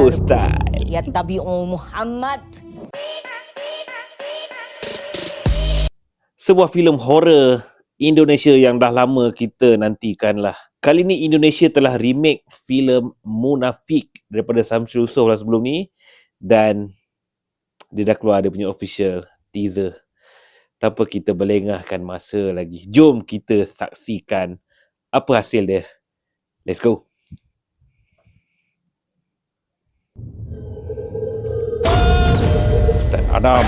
style. Yattabi'u Muhammad. Sebuah filem horror Indonesia yang dah lama kita nantikan lah. Kali ni Indonesia telah remake filem Munafik daripada Samsul Yusof lah sebelum ni. Dan dia dah keluar dia punya official teaser. Tanpa kita berlengahkan masa lagi, jom kita saksikan apa hasil dia. Let's go. Ustaz Adam.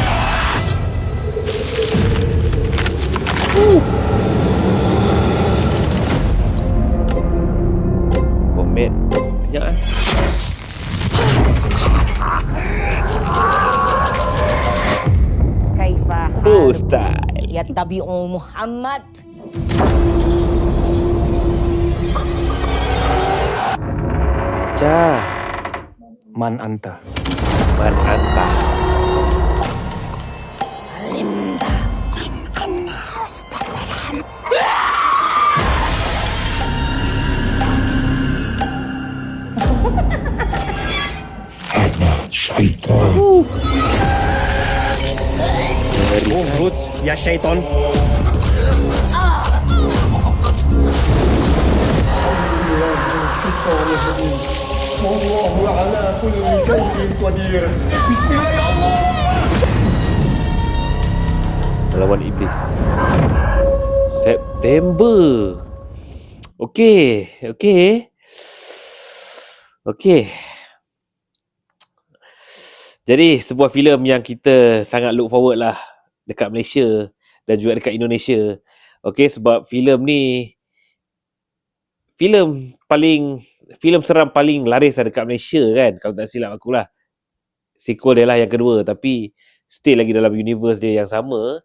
Komen banyak kan? Kaifa Style. yattabi'u Muhammad. Cah. Man anta. Man anta. Umbut ya syaitan. Wallahu ala kulli syai'in qadir. Bismillah ya Allah. Melawan iblis. September. Okey. Jadi sebuah filem yang kita sangat look forward lah dekat Malaysia dan juga dekat Indonesia. Okey, sebab filem ni filem seram paling laris lah dekat Malaysia kan, kalau tak silap aku lah. Sequel dia lah yang kedua, tapi still lagi dalam universe dia yang sama.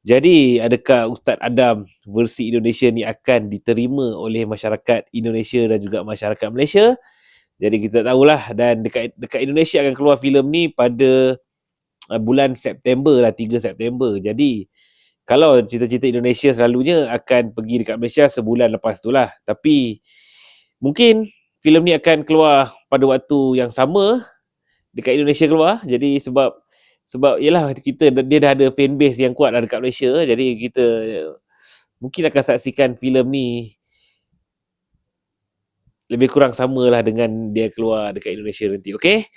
Jadi adakah Ustaz Adam versi Indonesia ni akan diterima oleh masyarakat Indonesia dan juga masyarakat Malaysia? Jadi kita tahulah, dan dekat Indonesia akan keluar filem ni pada bulan September lah, 3 September. Jadi kalau cerita-cerita Indonesia selalunya akan pergi dekat Malaysia sebulan lepas tu lah. Tapi mungkin filem ni akan keluar pada waktu yang sama dekat Indonesia keluar. Jadi sebab yalah, dia dah ada fan base yang kuat lah dekat Malaysia. Jadi kita mungkin akan saksikan filem ni lebih kurang samalah dengan dia keluar dekat Indonesia nanti. Okay?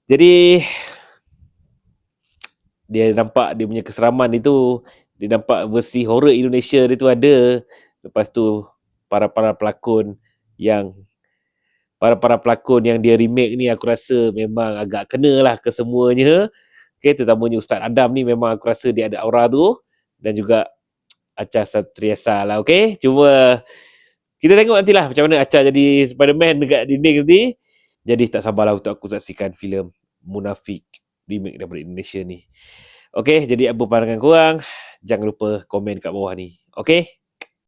Jadi dia nampak dia punya keseraman itu, dia nampak versi horror Indonesia dia tu ada. Lepas tu para pelakon yang dia remake ni aku rasa memang agak kena lah ke semuanya. Okay, terutamanya Ustaz Adam ni memang aku rasa dia ada aura tu. Dan juga Acha Satriasa lah. Okay, cuma kita tengok nantilah macam mana Acha jadi Spiderman dekat dinding nanti. Jadi tak sabarlah untuk aku saksikan filem Munafik remake daripada Indonesia ni. Okay, jadi apa pandangan korang? Jangan lupa komen kat bawah ni. Okay?